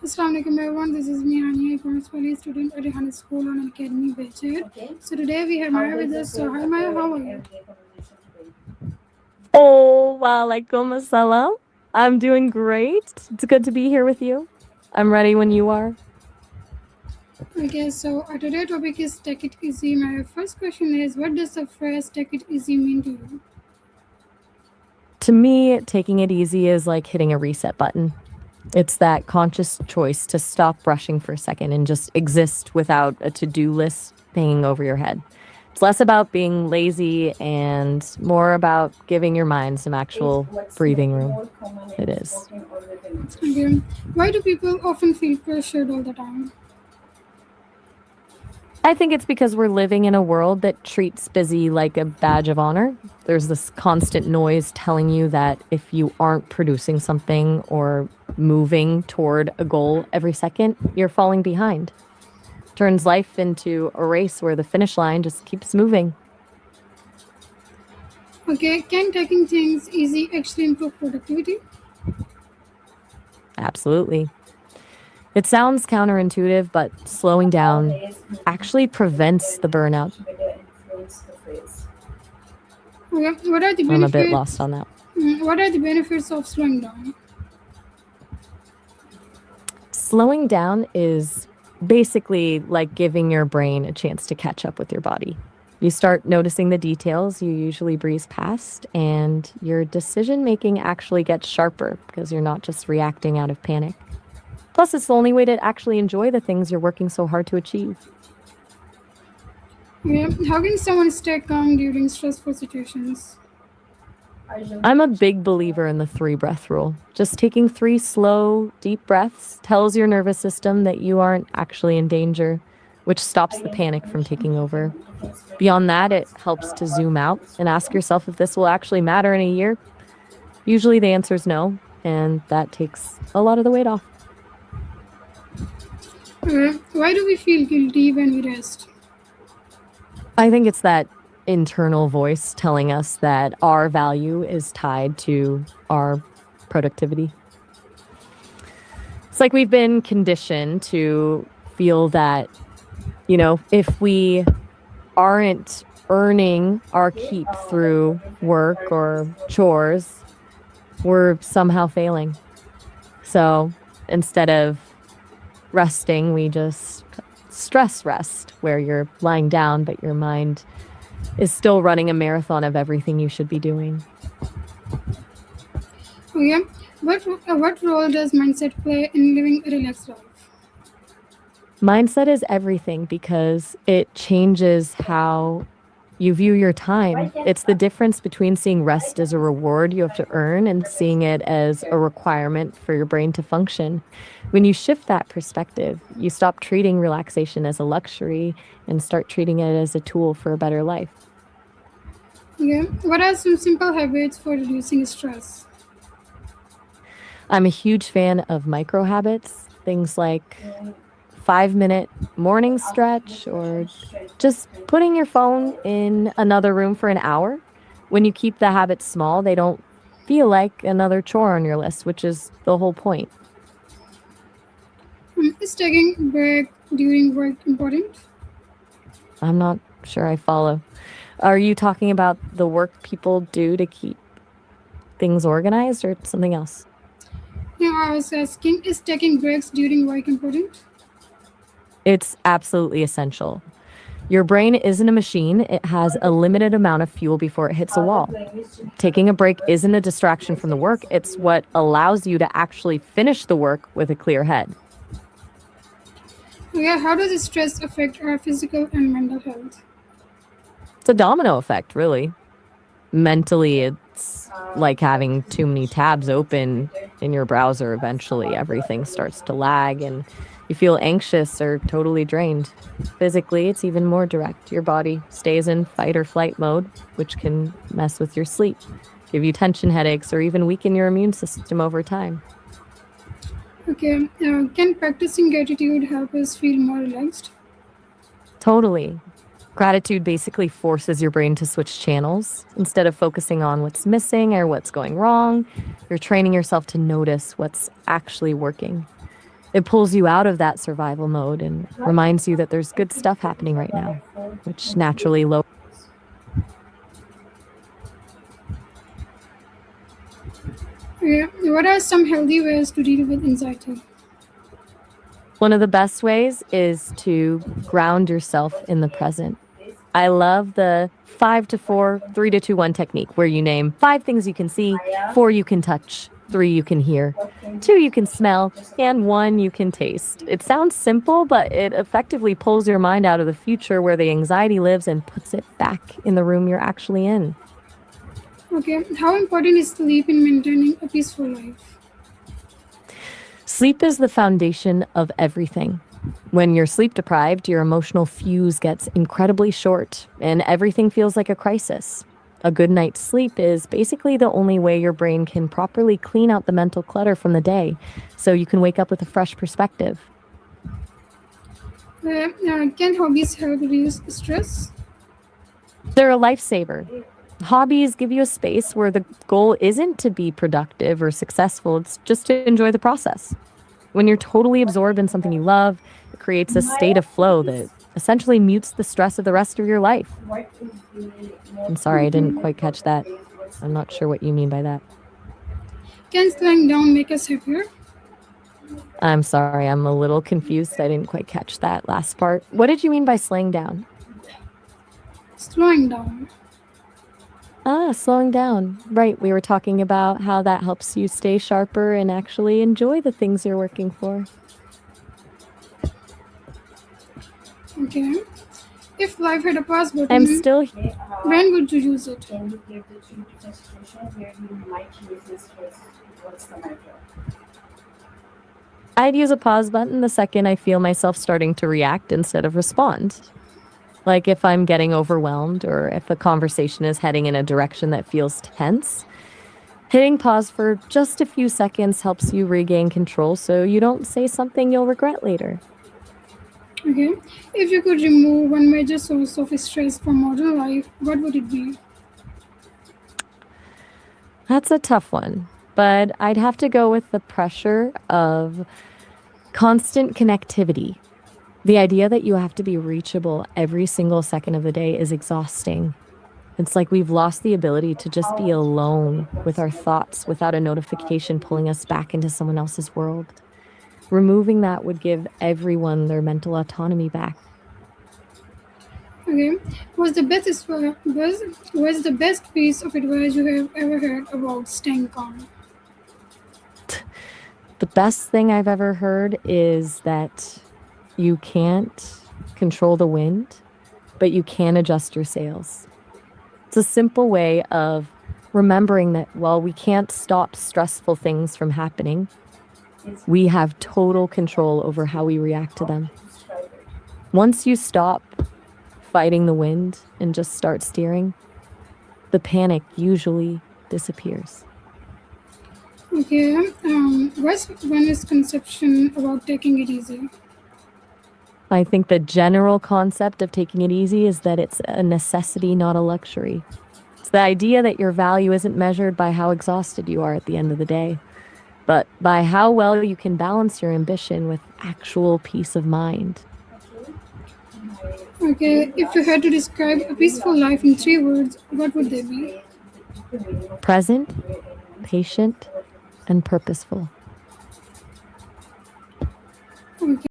Assalamualaikum everyone, this is Mihani, a commerce college student at Rehan School on Academy Becher. So today we have Maya with us. So hi Maya, how are you? Oh, walaikum assalam. I'm doing great. It's good to be here with you. I'm ready when you are. Okay, so our today topic is take it easy. My first question is, what does the phrase take it easy mean to you? To me, taking it easy is like hitting a reset button. It's that conscious choice to stop rushing for a second and just exist without a to do list hanging over your head. It's less about being lazy and more about giving your mind some actual breathing room. It is. Okay, why do people often feel pressured all the time? I think it's because we're living in a world that treats busy like a badge of honor. There's this constant noise telling you that if you aren't producing something or moving toward a goal every second, you're falling behind. Turns life into a race where the finish line just keeps moving. Okay, can taking things easy actually improve productivity? Absolutely. It sounds counterintuitive, but slowing down actually prevents the burnout. Okay, what are the I'm a bit benefits? lost on that. What are the benefits of slowing down? Slowing down is basically like giving your brain a chance to catch up with your body. You start noticing the details you usually breeze past, and your decision making actually gets sharper because you're not just reacting out of panic. Plus, it's the only way to actually enjoy the things you're working so hard to achieve. Yeah, how can someone stay calm during stressful situations? I'm a big believer in the 3 breath rule. Just taking 3 slow, deep breaths tells your nervous system that you aren't actually in danger, which stops the panic from taking over. Beyond that, it helps to zoom out and ask yourself if this will actually matter in a year. Usually the answer is no, and that takes a lot of the weight off. Why do we feel guilty when we rest? I think it's that internal voice telling us that our value is tied to our productivity. It's like we've been conditioned to feel that, if we aren't earning our keep through work or chores, we're somehow failing. So instead of resting, we just stress rest, where you're lying down, but your mind is still running a marathon of everything you should be doing. Okay, what role does mindset play in living a relaxed life? Mindset is everything because it changes how you view your time. It's the difference between seeing rest as a reward you have to earn and seeing it as a requirement for your brain to function. When you shift that perspective, you stop treating relaxation as a luxury and start treating it as a tool for a better life. Okay, what are some simple habits for reducing stress? I'm a huge fan of micro habits, things like 5-minute morning stretch or just putting your phone in another room for an hour. When you keep the habits small, they don't feel like another chore on your list, which is the whole point. Is taking a break during work important? I'm not sure I follow. Are you talking about the work people do to keep things organized or something else? Yeah, I was asking, is taking breaks during work important? It's absolutely essential. Your brain isn't a machine. It has a limited amount of fuel before it hits a wall. Taking a break isn't a distraction from the work. It's what allows you to actually finish the work with a clear head. Yeah, how does stress affect our physical and mental health? It's a domino effect, really. Mentally, it's like having too many tabs open in your browser. Eventually, everything starts to lag and you feel anxious or totally drained. Physically, it's even more direct. Your body stays in fight or flight mode, which can mess with your sleep, give you tension headaches, or even weaken your immune system over time. Okay, can practicing gratitude help us feel more relaxed? Totally. Gratitude basically forces your brain to switch channels. Instead of focusing on what's missing or what's going wrong, you're training yourself to notice what's actually working. It pulls you out of that survival mode and reminds you that there's good stuff happening right now, which naturally lowers. Okay. What are some healthy ways to deal with anxiety? One of the best ways is to ground yourself in the present. I love the 5 to 4, 3 to 2, 1 technique, where you name 5 things you can see, 4 you can touch, 3 you can hear, 2 you can smell, and 1 you can taste. It sounds simple, but it effectively pulls your mind out of the future where the anxiety lives and puts it back in the room you're actually in. Okay. How important is sleep in maintaining a peaceful life? Sleep is the foundation of everything. When you're sleep deprived, your emotional fuse gets incredibly short and everything feels like a crisis. A good night's sleep is basically the only way your brain can properly clean out the mental clutter from the day so you can wake up with a fresh perspective. Can hobbies help reduce stress? They're a lifesaver. Hobbies give you a space where the goal isn't to be productive or successful, it's just to enjoy the process. When you're totally absorbed in something you love, it creates a state of flow that essentially mutes the stress of the rest of your life. I'm sorry, I didn't quite catch that. I'm not sure what you mean by that. Can slowing down make us happier? I'm sorry, I'm a little confused. I didn't quite catch that last part. What did you mean by slowing down? Slowing down. Slowing down. Right, we were talking about how that helps you stay sharper and actually enjoy the things you're working for. Okay. If life had a pause button, I'm still when would you use it? I'd use a pause button the second I feel myself starting to react instead of respond. Like if I'm getting overwhelmed or if a conversation is heading in a direction that feels tense, hitting pause for just a few seconds helps you regain control so you don't say something you'll regret later. Okay. If you could remove one major source of stress from modern life, what would it be? That's a tough one, but I'd have to go with the pressure of constant connectivity. The idea that you have to be reachable every single second of the day is exhausting. It's like we've lost the ability to just be alone with our thoughts without a notification pulling us back into someone else's world. Removing that would give everyone their mental autonomy back. Okay. What's the best piece of advice you have ever heard about staying calm? The best thing I've ever heard is that you can't control the wind, but you can adjust your sails. It's a simple way of remembering that while we can't stop stressful things from happening, we have total control over how we react to them. Once you stop fighting the wind and just start steering, the panic usually disappears. Okay. What's one misconception about taking it easy? I think the general concept of taking it easy is that it's a necessity, not a luxury. It's the idea that your value isn't measured by how exhausted you are at the end of the day, but by how well you can balance your ambition with actual peace of mind. Okay. If you had to describe a peaceful life in 3 words, what would they be? Present, patient, and purposeful.